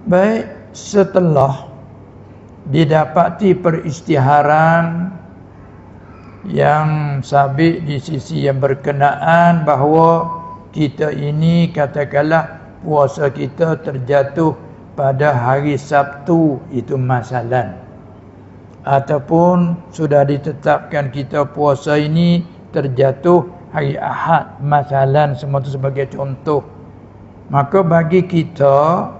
Baik, setelah didapati peristiharan yang sabit di sisi yang berkenaan bahawa kita ini katakanlah puasa kita terjatuh pada hari Sabtu, itu masalah. Ataupun sudah ditetapkan kita puasa ini terjatuh hari Ahad, masalah, semua itu sebagai contoh. Maka bagi kita,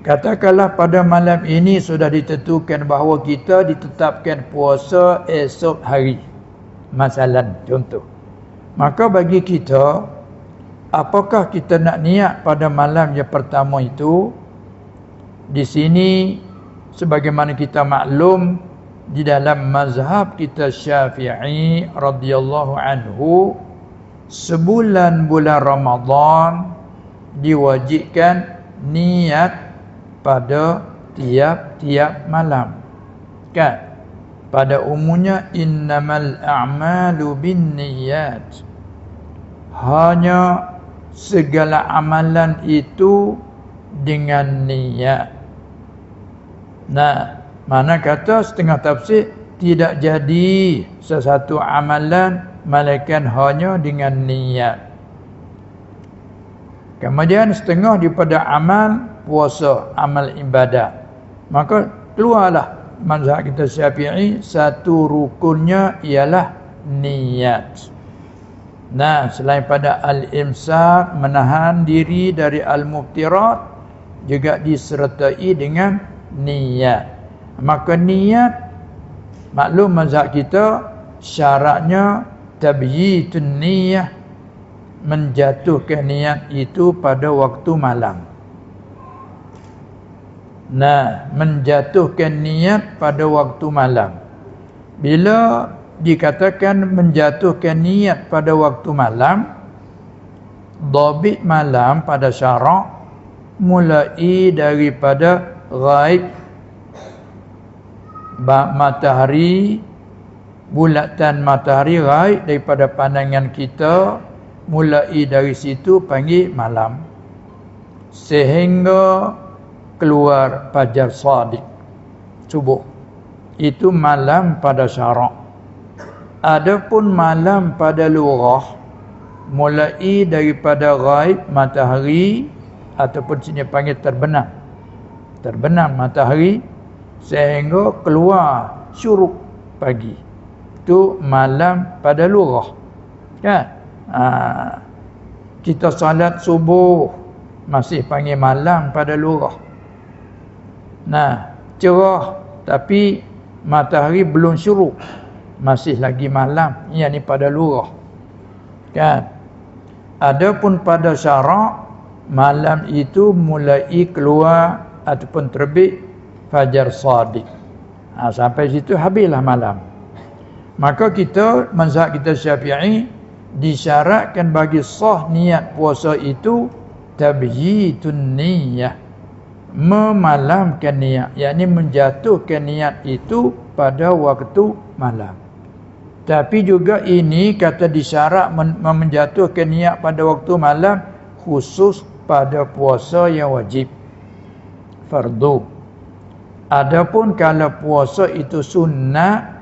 katakanlah pada malam ini sudah ditentukan bahawa kita ditetapkan puasa esok hari, masalah, contoh. Maka bagi kita, apakah kita nak niat pada malam yang pertama itu? Di sini sebagaimana kita maklum, di dalam mazhab kita Syafi'i radhiyallahu anhu, sebulan bulan Ramadan diwajibkan niat pada tiap-tiap malam. Kan? Pada umumnya innamal a'malu binniyat. Hanya segala amalan itu dengan niat. Mana kata setengah tafsir tidak jadi sesuatu amalan melainkan hanya dengan niat. Kemudian setengah daripada amal puasa, amal ibadah. Maka keluarlah mazhab kita Syafi'i, satu rukunnya ialah niat. Selain pada al-imsak, menahan diri dari al-muftirat, juga disertai dengan niat. Maka niat, maklum mazhab kita syaratnya tabyitun niyah, menjatuhkan niat itu pada waktu malam. Menjatuhkan niat pada waktu malam. Bila dikatakan menjatuhkan niat pada waktu malam, dhabit malam pada syarak mulai daripada ghaib matahari, bulatan matahari ghaib daripada pandangan kita, mulai dari situ panggil malam sehingga keluar fajar shadiq, subuh. Itu malam pada syarak. Adapun malam pada lughah, mulai daripada ghaib matahari, ataupun sini panggil terbenam matahari sehingga keluar syuruk pagi, itu malam pada lughah. Kan? Kita salat subuh masih panggil malam pada lughah. Cerah tapi matahari belum syuruk, masih lagi malam, yakni pada lughah. Kan? Adapun pada syarak, malam itu mulai keluar ataupun terbit fajar shadiq. Sampai situ habislah malam. Maka kita, mazhab kita Syafi'i, disyaratkan bagi sah niat puasa itu tabyitun niyah, memalamkan niat, yakni menjatuhkan niat itu pada waktu malam. Tapi juga ini kata disyarat menjatuhkan niat pada waktu malam khusus pada puasa yang wajib, fardu. Adapun kalau puasa itu sunnah,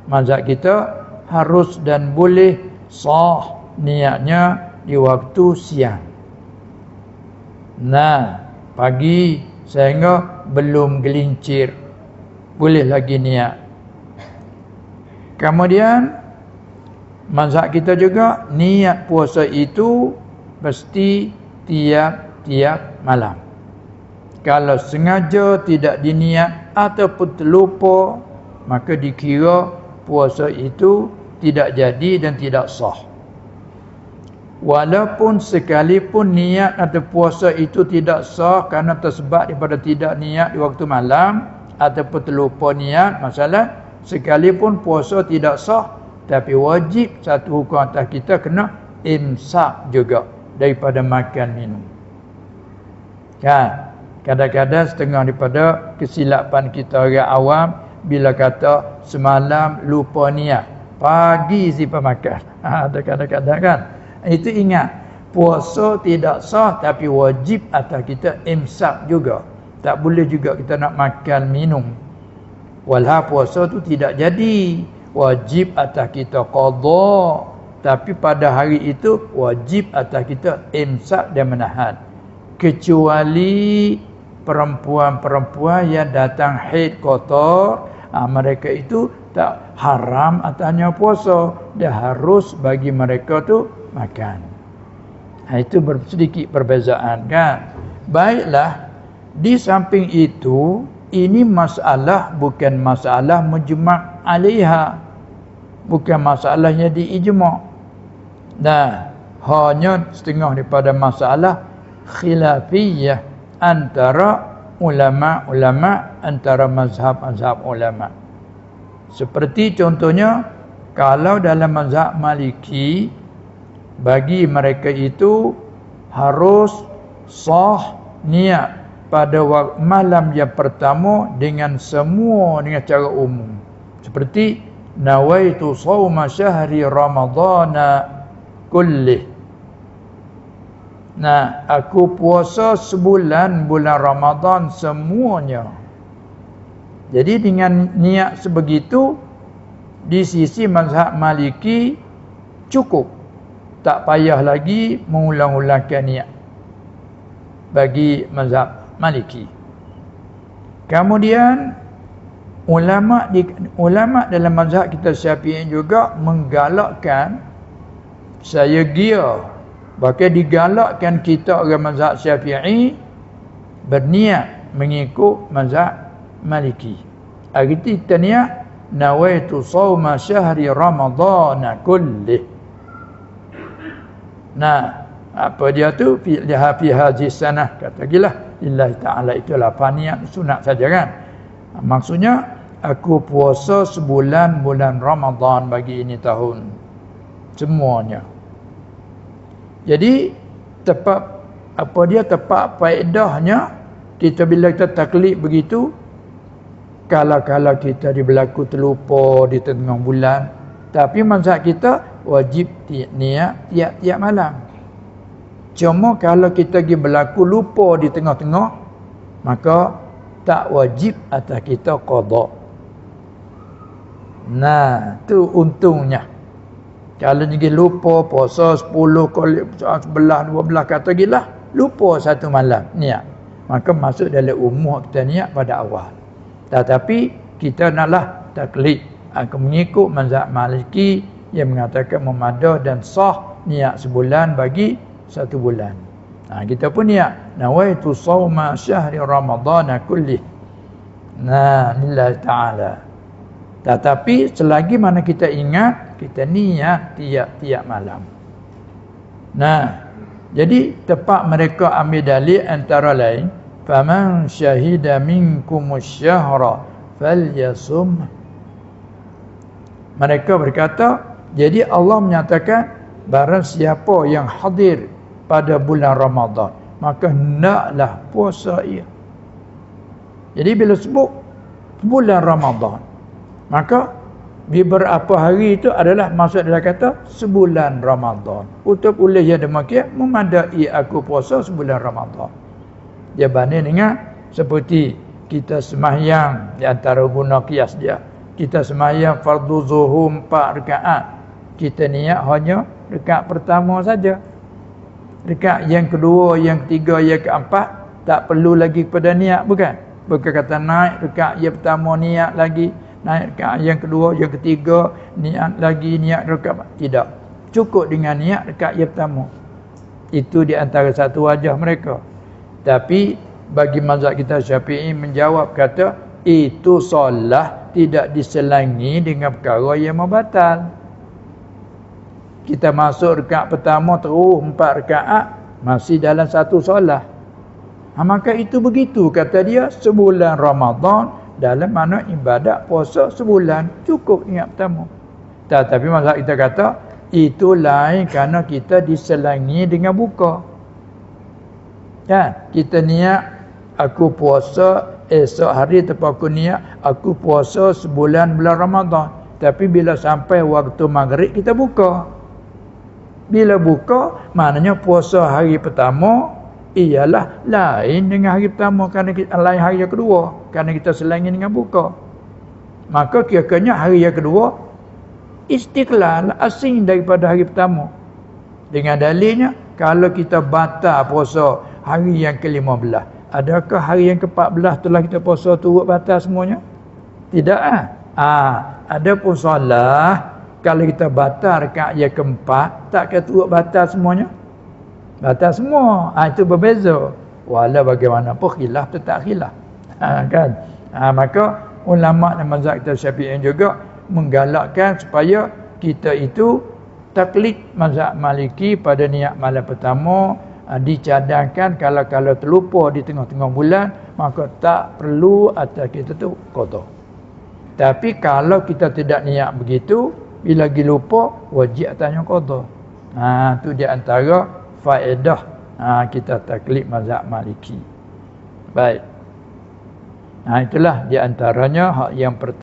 mazhab kita harus dan boleh sah niatnya di waktu siang. Pagi sehingga belum gelincir, boleh lagi niat. Kemudian mazhab kita juga niat puasa itu mesti tiap-tiap malam. Kalau sengaja tidak diniat ataupun terlupa, maka dikira puasa itu tidak jadi dan tidak sah. Walaupun sekalipun niat atau puasa itu tidak sah kerana tersebab daripada tidak niat di waktu malam ataupun terlupa niat, masalah, sekalipun puasa tidak sah, tapi wajib satu hukum atas kita, kena imsak juga daripada makan minum. Kan? Kadang-kadang setengah daripada kesilapan kita orang awam, bila kata semalam lupa niat, pagi simpan makan. Ada kadang-kadang kan. Itu ingat, Puasa tidak sah tapi wajib atas kita imsak juga. Tak boleh juga kita nak makan minum. Walha puasa tu tidak jadi. Wajib atas kita qada. Tapi pada hari itu wajib atas kita imsak dan menahan. Kecuali perempuan-perempuan yang datang haid kotor, mereka itu tak haram atasnya puasa. Dia harus bagi mereka tu makan. Itu sedikit perbezaan kan. Baiklah, di samping itu ini masalah bukan masalah mujma' alaiha, bukan masalahnya di ijma'. Nah, hanya setengah daripada masalah khilafiyah antara ulama-ulama, antara mazhab-mazhab ulama. Seperti contohnya kalau dalam mazhab Maliki, bagi mereka itu harus sah niat pada malam yang pertama dengan cara umum. Seperti nawaitu shauma syahri ramadhana kullih. Nah, aku puasa sebulan bulan Ramadan semuanya. Jadi dengan niat sebegitu di sisi mazhab Maliki cukup. Tak payah lagi mengulang-ulangkan niat bagi mazhab Maliki. Kemudian ulama dalam mazhab kita Syafi'i juga menggalakkan saya gia, bahkan digalakkan kita orang mazhab Syafi'i berniat mengikut mazhab Maliki. Hari kita niat nawaitu shauma syahri ramadhana kullih. Nah, apa dia tu fi hadhihi sanah, kata gilah lillahi ta'ala, itulah niat sunat saja kan. Maksudnya aku puasa sebulan bulan Ramadan bagi ini tahun semuanya. Jadi tepat faedahnya kita bila kita taklid begitu, kalau kita berlaku terlupa di tengah bulan, tapi mazhab kita wajib niat tiap-tiap malam. Cuma kalau kita pergi berlaku lupa di tengah-tengah, maka tak wajib atas kita qada. Nah, tu untungnya. Kalau pergi lupa puasa 10 kali 11 12 kata gilah, lupa satu malam niat, maka masuk dalam umur kita niat pada awal. Tetapi kita naklah taklid, aku mengikut mazhab Maliki yang mengatakan memadah dan sah niat sebulan bagi satu bulan. Kita pun niat nawaitu shauma syahri ramadhana kullih. Lillahi ta'ala. Tetapi selagi mana kita ingat, kita niat tiap-tiap malam. Jadi tepat mereka ambil dalil antara lain, faman syahida minkumus syahra falyasum. Mereka berkata, jadi Allah menyatakan barang siapa yang hadir pada bulan Ramadan, maka hendaklah puasa ia. Jadi bila sebut bulan Ramadan, maka beberapa hari itu adalah maksud dia kata sebulan Ramadan. Untuk oleh yang demikian memadai aku puasa sebulan Ramadan. Dia banding dengan seperti kita sembahyang di antara guna kias dia. Kita sembahyang fardu zuhur 4 rakaat. Kita niat hanya rakaat pertama saja. Rakaat yang kedua, yang ketiga, yang keempat tak perlu lagi kepada niat, bukan? Bukan kata naik rakaat yang pertama niat lagi, naik rakaat yang kedua, yang ketiga niat lagi, niat rakaat. Tidak. Cukup dengan niat rakaat yang pertama. Itu di antara satu wajah mereka. Tapi bagi mazhab kita Syafi'i menjawab kata itu solat tidak diselangi dengan perkara yang membatal. Kita masuk rakaat pertama terus 4 rakaat, masih dalam satu solat. Maka itu begitu kata dia sebulan Ramadan dalam mana ibadat puasa sebulan, cukup ingat pertama. Tapi mazhab kita kata itu lain kerana kita diselangi dengan buka. Kan? Kita niat aku puasa esok hari tempat aku niat aku puasa sebulan bulan Ramadan. Tapi bila sampai waktu maghrib kita buka. Bila buka, maknanya puasa hari pertama ialah lain dengan hari pertama, kerana kita, lain hari yang kedua, kerana kita selangin dengan buka. Maka kira-kiranya hari yang kedua istiqlal, asing daripada hari pertama. Dengan dalilnya, kalau kita batal puasa hari yang ke-15, adakah hari yang ke-14 telah kita puasa turut batal semuanya? Tidak. Ada pun solat, kalau kita batal rakaat yang keempat, tak kata turut batal semuanya? Batal semua. Itu berbeza. Walau bagaimanapun khilaf tetap khilaf. Kan? Maka ulama dan mazhab kita Syafi'i juga menggalakkan supaya kita itu taklid mazhab Maliki pada niat malam pertama, dicadangkan kalau terlupa di tengah-tengah bulan, maka tak perlu atas kita tu qada. Tapi kalau kita tidak niat begitu, bila lagi lupa, wajib tanya qada. Tu di antara faedah kita taklid mazhab Maliki. Baik. Itulah di antaranya hak yang pertama.